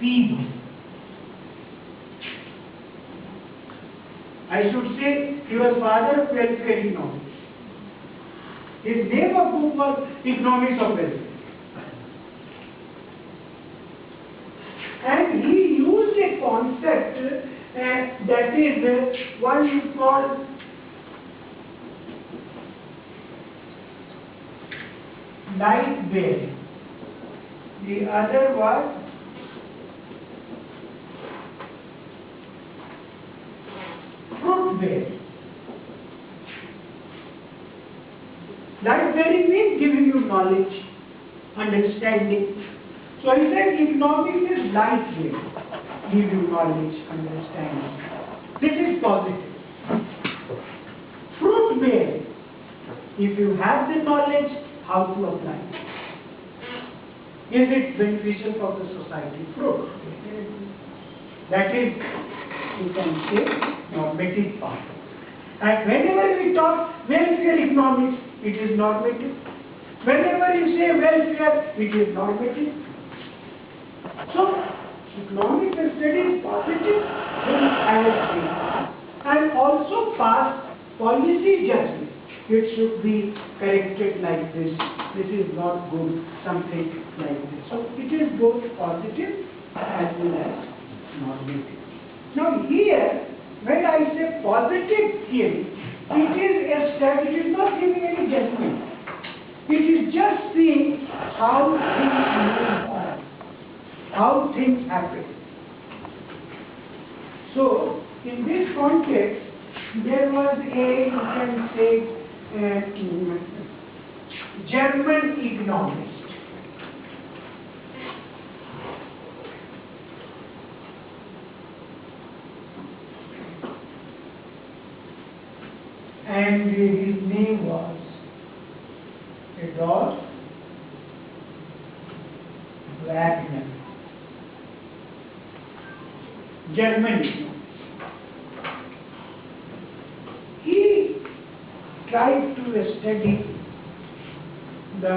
P1. I should say he was father of welfare economics. His name of book was Economics of Welfare. And he used a concept that is one is called light bearing. The other was fruit bearing. Light bearing means giving you knowledge, understanding. So he said economics is light bearing, give you knowledge, understanding. This is positive. Fruit bearing, if you have the knowledge, how to apply it. Is it beneficial for the society? Fruit. That is, you can say, normative part. And whenever we talk welfare economics, it is normative. Whenever you say welfare, it is normative. So, economic study is positive in as and also pass policy judgment. It should be corrected like this. This is not good, something like this. So, it is both positive as well as normative. Now, here, when I say positive theory, it is a study, it is not giving any judgment. It is just seeing how things move on, how things happen. So, in this context, there was a, you can say, German economist. And his name was Adolf Wagner. German. He tried to study the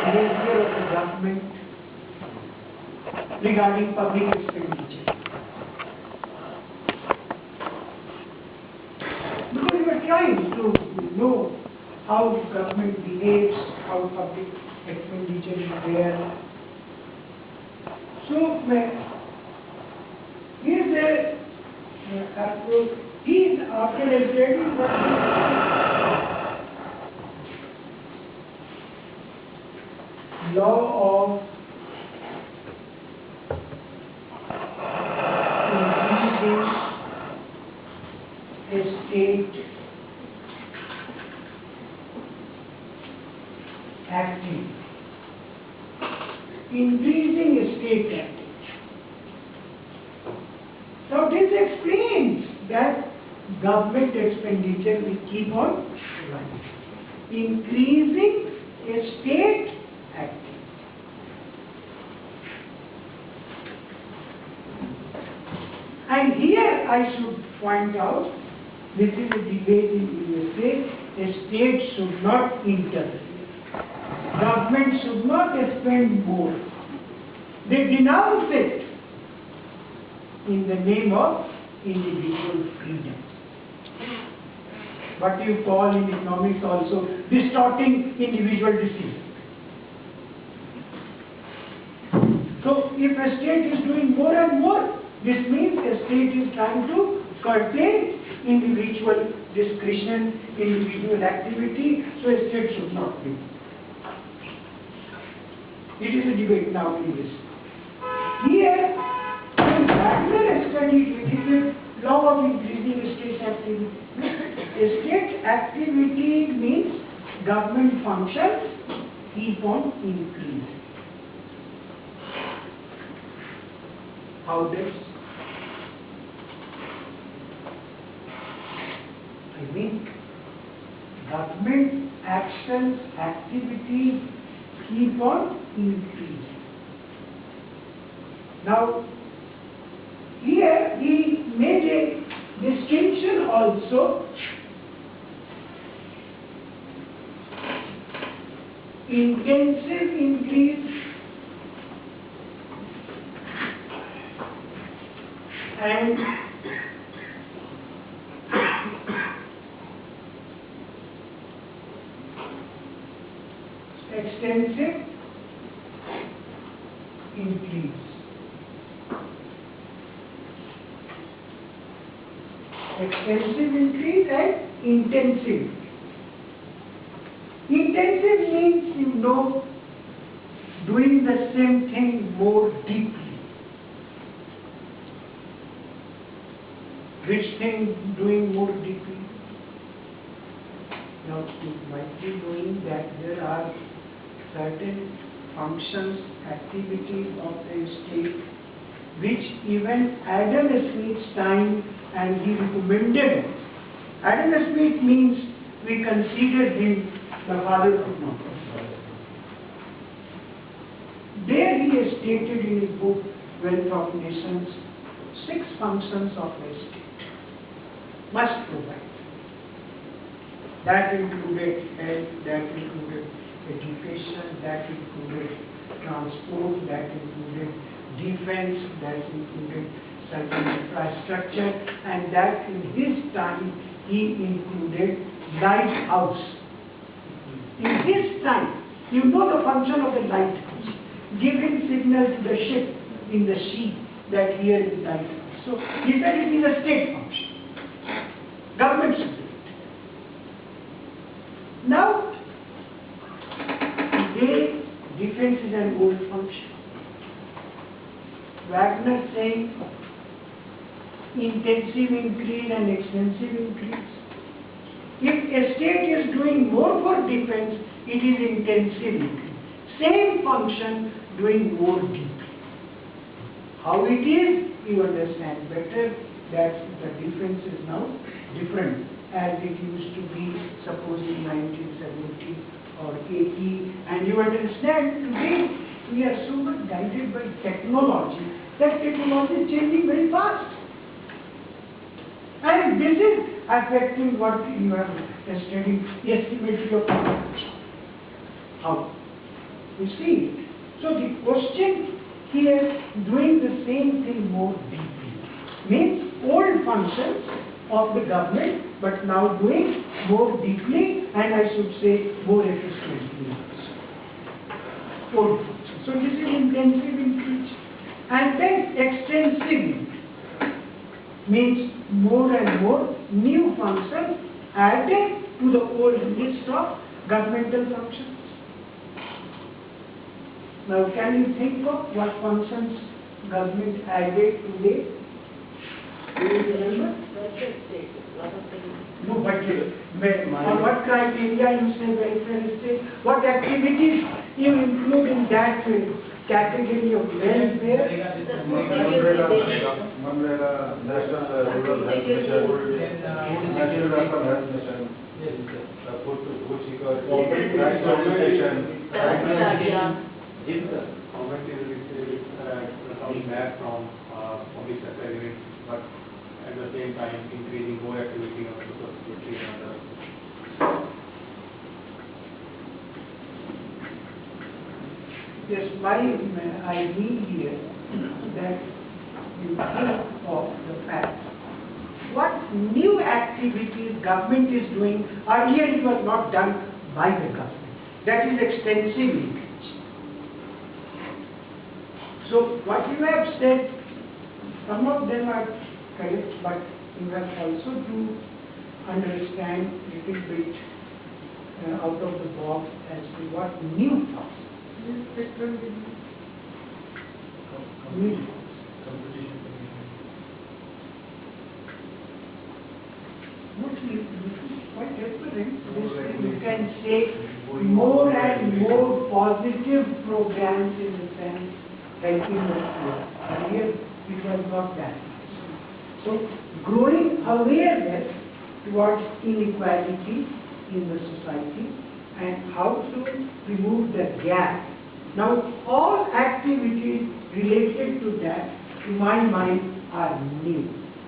behavior of the government regarding public expenditure. Because we were trying to know how government behaves, how public expenditure is there. So, he's after studying law of increasing state activity. Increasing state activity. Now this explains that government expenditure will keep on rising. Increasing state activity. And here I should point out, this is a debate in USA, a state should not interfere. Government should not spend more. They denounce it in the name of individual freedom. What you call in economics also distorting individual decision. So if a state is doing more and more, this means a state is trying to curtail individual discretion, individual activity, so a state should not do. It is a debate now in this. Here, when Wagner studied it, it is a law of increasing state activity. State activity means government functions keep on increasing. How does? I mean, government actions, activities keep on increasing. Now, here he made a distinction also. Intensive increase and extensive increase. Extensive increase and intensive. Intensive means, doing the same thing more deeply. Which thing doing more deeply? Now, you might be knowing that there are certain functions, activities of the state, which even Adam Smith's time, and he recommended. Adam Smith means we consider him the father of economics. There he has stated in his book, Wealth of Nations, 6 functions of the state must provide. That included health, that included education, that included transport, that included defense, that included certain infrastructure, and that in his time he included lighthouse. In his time, the function of the lighthouse, giving signal to the ship in the sea that here is lighthouse. So he said it is a state function. Government should do it. Now, today, defense is an old function. Wagner saying intensive increase and extensive increase. If a state is doing more for defense, it is intensive increase. Same function doing more deeply. How it is, you understand better that the defense is now different as it used to be, suppose in 1970 or 80, and you understand today we are so much guided by technology that technology is changing very fast. And this is affecting what you are studying, asymmetry of production. How? You see it. So the question here, doing the same thing more deeply, means old functions of the government, but now doing more deeply, and I should say more efficiently also. Old functions. So this is intensive increase. And then extensive means more and more new functions added to the old list of governmental functions. Now can you think of what functions government added today? Do you remember? No, but on what criteria you say welfare state? What activities you include in that category of welfare? National Rural Health Mission, National Rural Health Mission, food security, rice organization, government is coming back from public sector units, but at the same time increasing more activity on social security and others. Yes, I mean here that you think of the fact what new activities government is doing earlier it was not done by the government. That is extensive increase. So what you have said, some of them are correct, but you have also to understand a little bit out of the box as to what new thoughts. New quite different. You can say more and more positive programs in the sense helping the poor. Earlier it was not that. So growing awareness towards inequality in the society and how to remove the gap. Now all activities related to that, to my mind, are new.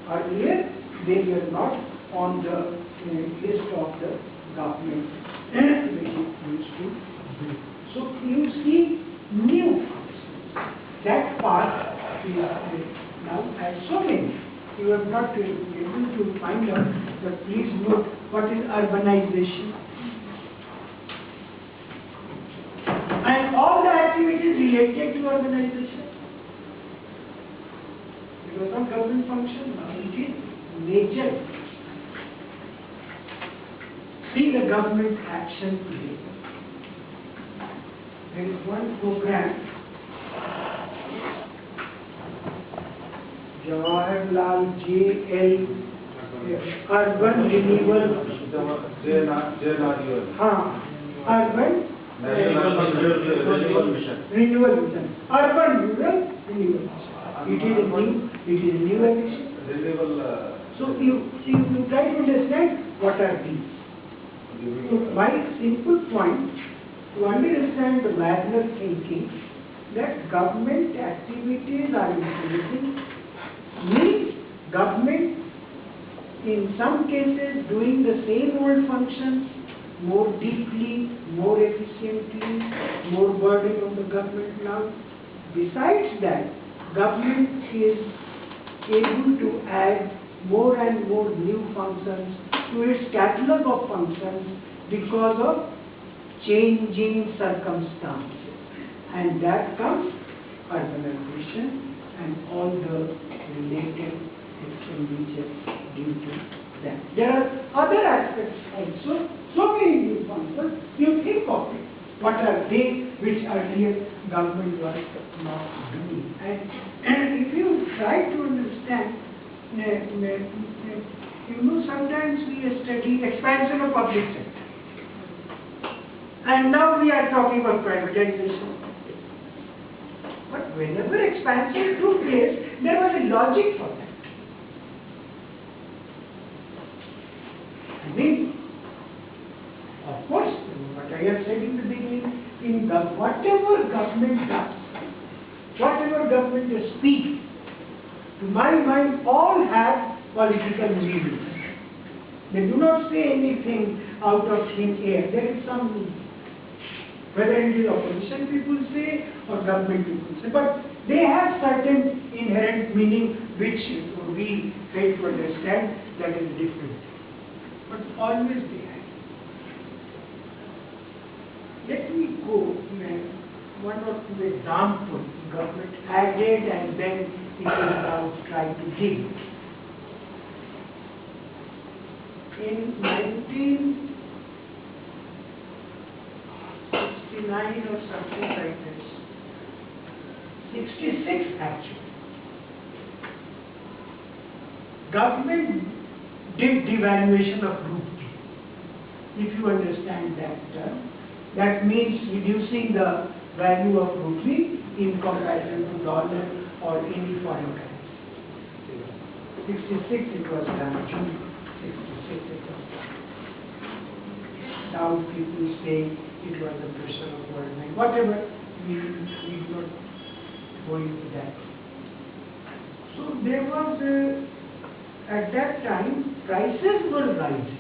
Earlier they were not on the list of the government which it used to do. So you see new functions. That part is now has so many. you have not been able to find out, but please note what is urbanization. And all the activities related to urbanization. It was not government function, now it is major. See the government action today. There is one program, Jawaharlal JL, Urban Renewal. Urban Renewal Mission. Renewal Mission. Urban Rural Renewal Mission. It is a new addition. So you try to understand what are these. So my simple point to understand the Wagner thinking that government activities are increasing means government in some cases doing the same old functions more deeply, more efficiently, more burden on the government now. Besides that, government is able to add more and more new functions to its catalog of functions because of changing circumstances. And that comes urbanization and all the related expenditure due to that. There are other aspects also, so many new functions. You think of it. What are they which earlier government was not doing? And if you try to understand, sometimes we study expansion of public sector. And now we are talking about privatization. But whenever expansion took place, there was a logic for that. I mean, of course, what I have said in the beginning, whatever government does, whatever government speaks, to my mind, all have political meaning. They do not say anything out of thin air. There is some meaning. Whether it is opposition people say or government people say. But they have certain inherent meaning which we fail to understand, that is different. But always they have. Let me go one or two examples. Government added and then it is now trying to give. In 1969 or something like this, 66 actually, government did devaluation of rupee. If you understand that term, that means reducing the value of rupee in comparison to dollar or any foreign currency. 66 it was done, June 66 it was done. Now people say it was the pressure of World Bank, whatever, we do not go into that. So there was, at that time, prices were rising.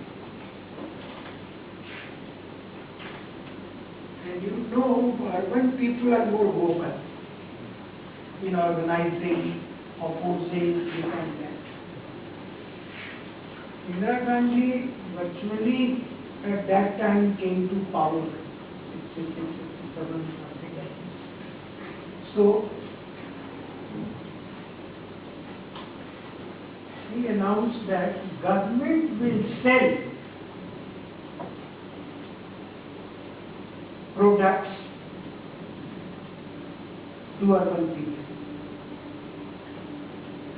And you know, urban people are more vocal in organizing, opposing, this and that. Indira Gandhi virtually at that time came to power, 66, 67, something like this. So, he announced that government will sell products to urban people.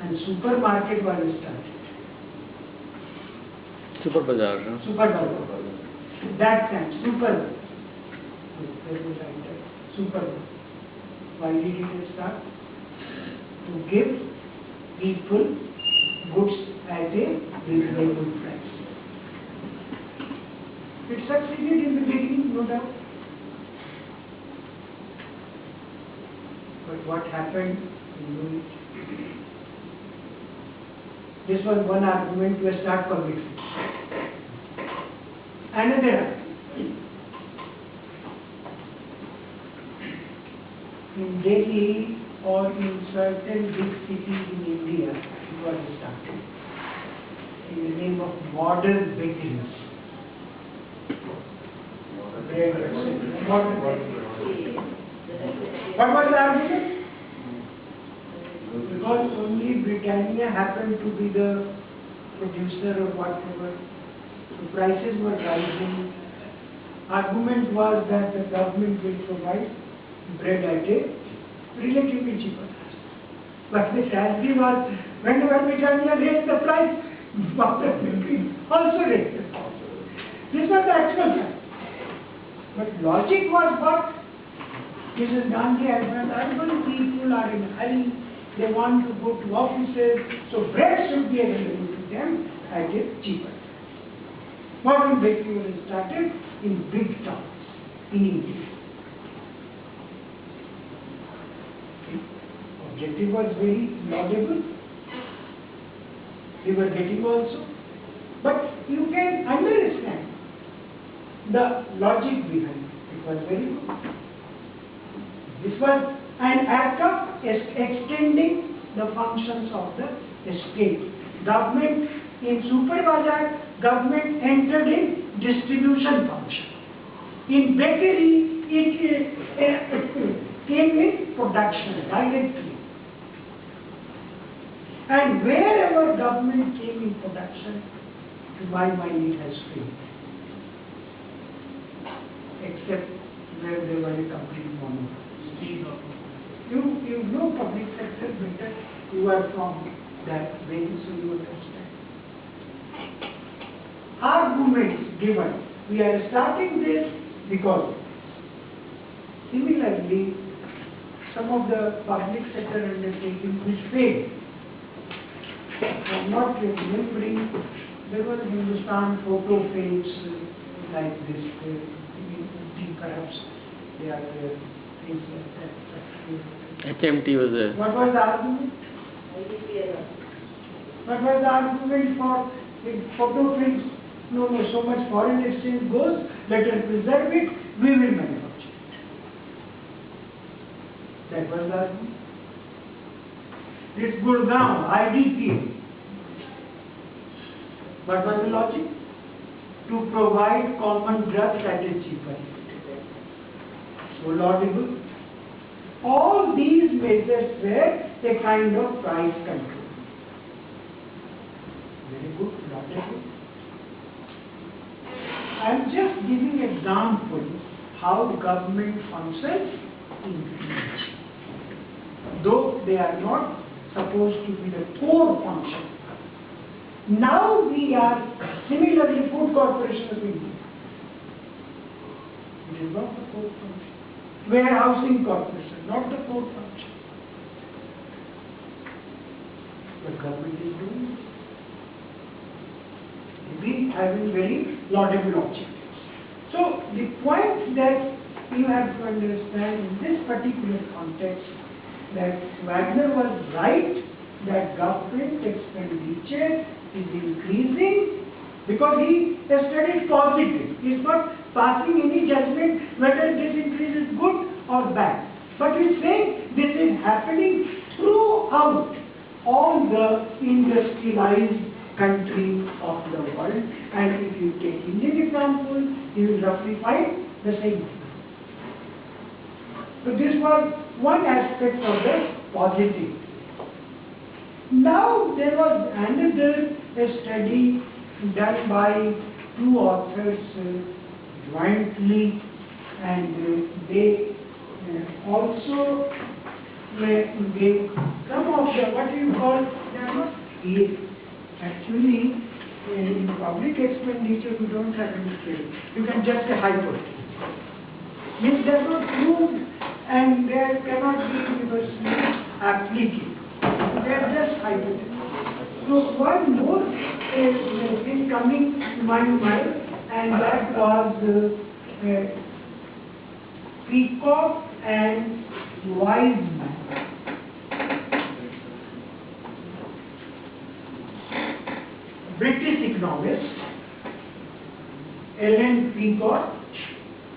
And supermarket was started. Super Bazaar, no? Super Bazaar. That time, super. Super. Why did it start? To give people goods at a reasonable price. It succeeded in the beginning, no doubt. But what happened? You know it. This was one argument to start PublicFinance. Another argument. In Delhi or in certain big cities in India, was started in the name of modern bakeries. What was the argument? Because only Britannia happened to be the producer or whatever, the prices were rising. Argument was that the government will provide bread at a relatively cheaper price. But the tragedy was, whenever Britannia raised the price, Dr. Pilgrim also raised the price. This was the actual fact. But logic was what? Mrs. Gandhi advised, urban people are in a hurry, they want to go to offices, so bread should be available to them at a cheaper price. Modern bakery was started in big towns in India. The objective was very laudable. They were getting also. But you can understand the logic behind it. It was very good. This was an act of extending the functions of the state. Government in superbazar, government entered in distribution function. In bakery, it came in production directly. And wherever government came in production, to my mind it has failed. Except where there was a complete monopoly. You know public sector better, you are from that way, so you understand. Arguments given, we are starting this because similarly some of the public sector undertakings which failed. I'm not remembering, there was Hindustan photo films like this, perhaps they are things like that. HMT was there. What was the argument? What was the argument for photo films? No, so much foreign exchange goes, let us preserve it, we will manufacture it. That was the argument. This Gurgaon, IDP. What was the logic? To provide common drugs at a cheaper rate. So laudable. All these measures were a kind of price control. Very good, laudable. I am just giving example how government functions in India. Though they are not supposed to be the core function. Now we are similarly Food Corporation of India. It is not the core function. Warehousing Corporation, not the core function. But government is doing it. Maybe having very laudable objectives. So the point that you have to understand in this particular context that Wagner was right that government expenditure is increasing because he studied positive. He is not passing any judgment whether this increase is good or bad. But he is saying this is happening throughout all the industrialized countries of the world, and if you take Indian example, you will roughly find the same thing. So this was one aspect of the positive. Now there was another study done by two authors jointly, and they also gave some of the what you call, they are not clear. Actually, in public expenditure, you don't have any theory. You can just say hypothesis. Means they are not proved and there cannot be universally applicable. They are just hypotheses. So one more is coming to my mind, and that was Peacock and Wiseman. British economists, Ellen Peacock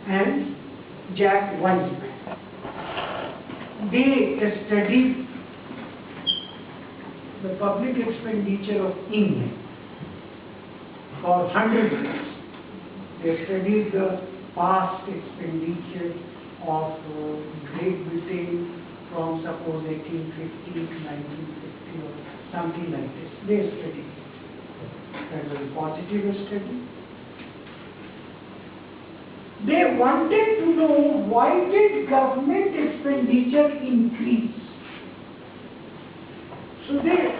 and Jack Wiseman. They studied the public expenditure of England for 100 years. They studied the past expenditure of Great Britain from suppose 1850 to 1950 or something like this. They studied it. That was a positive study. They wanted to know why did government expenditure increase. So they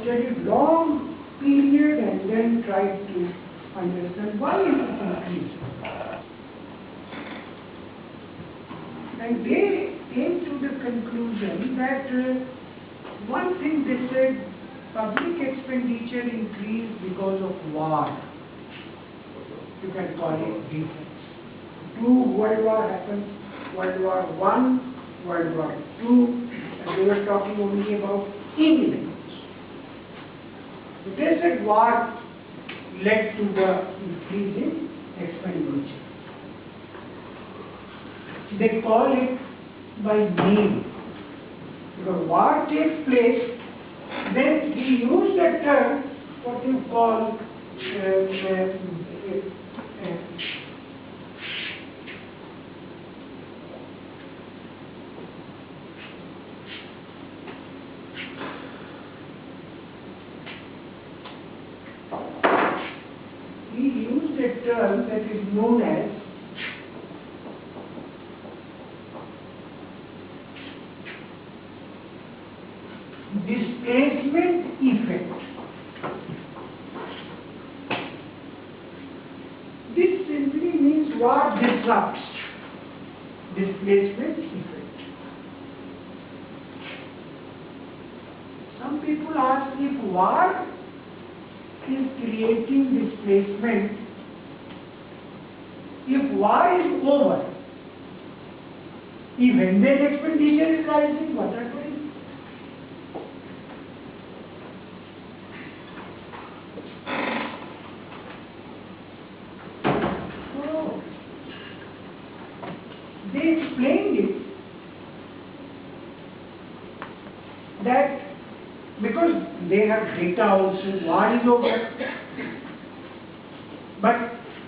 studied long period and then tried to understand why it increased. And they came to the conclusion that one thing they said, public expenditure increased because of war. You can call it defense. 2 World War happened, World War I, World War II, and they were talking only about England. So they said war led to the increase in expenditure. They call it by name. Because war takes place, then we use that term, what you call a term that is known as displacement effect. This simply means war disrupts. Displacement effect. Some people ask if war is creating displacement. If war is over, even then expenditure is rising, what are doing? So, they explained it that because they have data also, war is over, but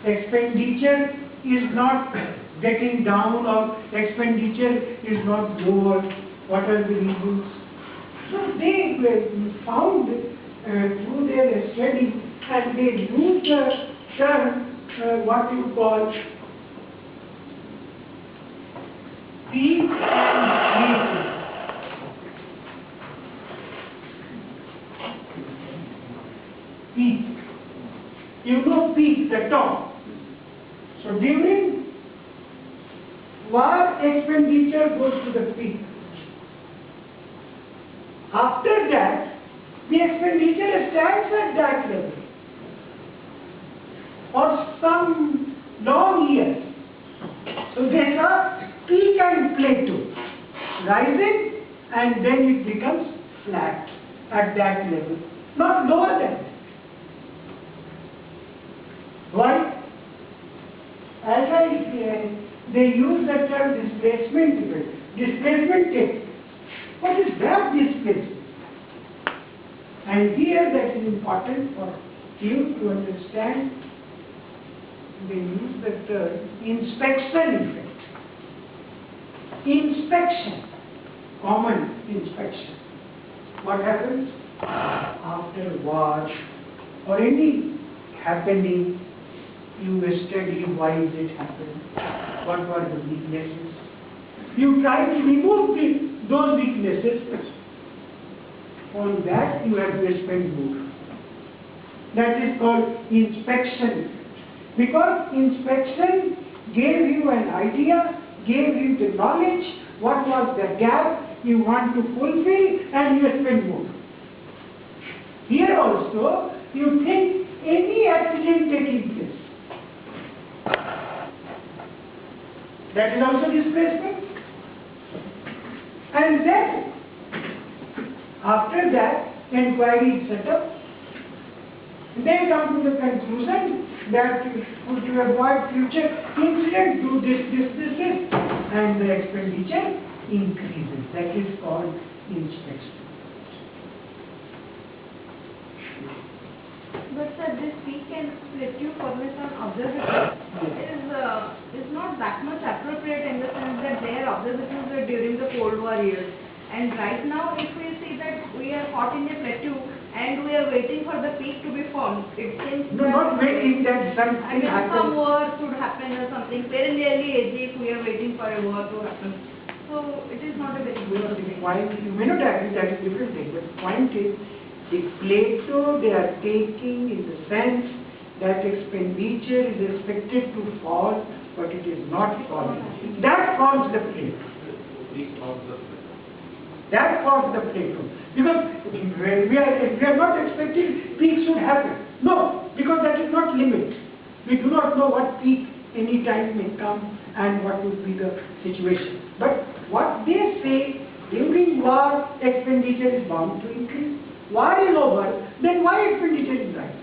expenditure is not getting down or expenditure is not lower. What are the reasons? So they found through their study and they used the term what you call peak and peak. Peak. You know peak, the top. So during war, expenditure goes to the peak. After that, the expenditure stands at that level for some long years. So there's a peak and plateau, rising and then it becomes flat at that level, not lower than that. Why? As they use the term displacement effect. Displacement takes. What is that displacement? And here that is important for you to understand. They use the term inspection effect. Inspection, common inspection. What happens after war or any happening? You study why is it happening, what were the weaknesses. You try to remove those weaknesses. On that you have to spend more. That is called inspection. Because inspection gave you an idea, gave you the knowledge, what was the gap you want to fulfill, and you spend more. Here also, you think any accident taking place. That is also displacement. And then, after that, inquiry is set up. They come to the conclusion that to avoid future incident, do this, and the expenditure increases. That is called inspection. and plateau permits on observations is not that much appropriate in the sense that their observations were during the Cold War years. And right now, if we see that we are caught in a plateau and we are waiting for the peak to be formed, it seems No, not waiting that some something happens. war should happen or something. Perennially, as if we are waiting for a war to happen. So it is not a very good thing. Point, you may not agree, that is different thing, but the point is, the plateau they are taking in the sense that expenditure is expected to fall, but it is not falling. That forms the plateau. That forms the plateau. Because when we are not expecting peak should happen. No, because that is not limit. We do not know what peak any time may come and what would be the situation. But what they say, during war expenditure is bound to increase. War is over, then why expenditure is rising?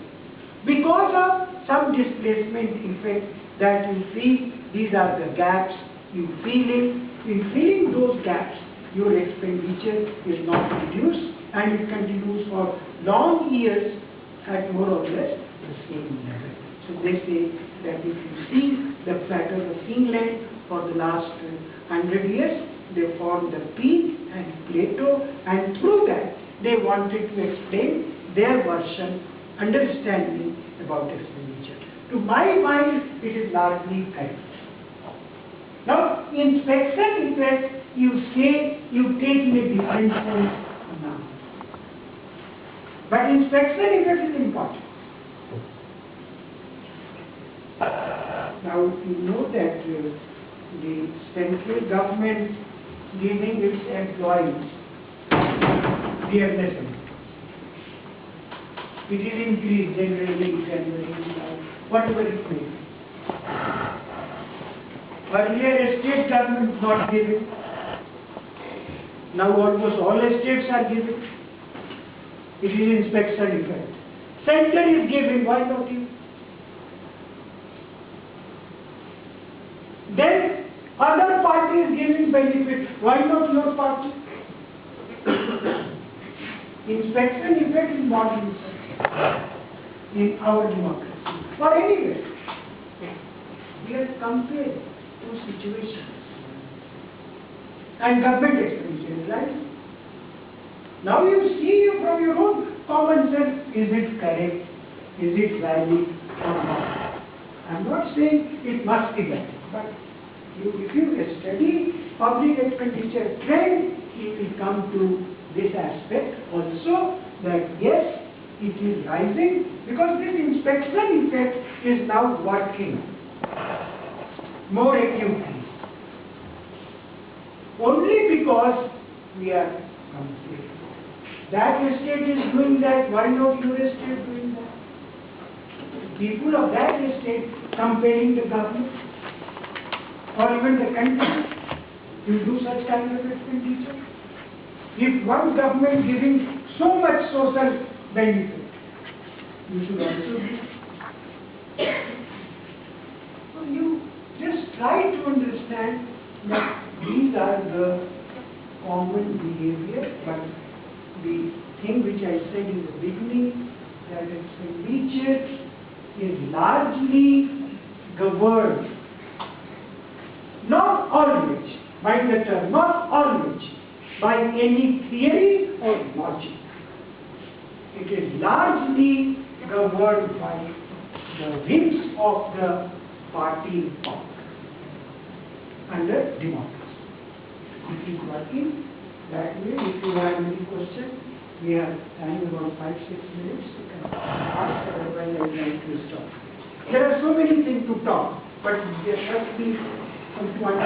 Because of some displacement effect that you see, these are the gaps, you feel it. In filling those gaps, your expenditure is not reduced and it continues for long years at more or less the same level. So they say that if you see the pattern of England for the last 100 years, they formed the peak and plateau, and through that they wanted to explain their version, understanding about expenditure. To my mind, it is largely correct. Now, inspection effect, you say, you take in a different sense now. But inspection effect is important. Now, you know that the central government giving its employees their lesson. It is increased generally, January, whatever it may be. Earlier, state government not giving. Now almost all states are giving. It is inspection effect. Center is giving, why not you? Then other party is giving benefit, why not your party? Inspection effect is not in our democracy or anywhere. We are compared to situations. And government expenditure is right. Now you see from your own common sense, is it correct? Is it valid or not? I am not saying it must be valid, but if you study public expenditure trend, you will come to this aspect also, that yes, it is rising because this inspection effect is now working more acutely. Only because we are complete. That state is doing that, why not your state doing that? People of that state comparing the government or even the country to do such kind of expenditure. If one government giving so much social benefit, you should also do. So you just try to understand that these are the common behavior, but the thing which I said in the beginning, that expenditure is largely governed, not always, by the term, not always, by any theory or logic. It is largely governed by the whims of the party in power under democracy. It is working that way. If you have any question, we have time about 5-6 minutes. You can ask, otherwise I would like to stop. There are so many things to talk, but there must be some point.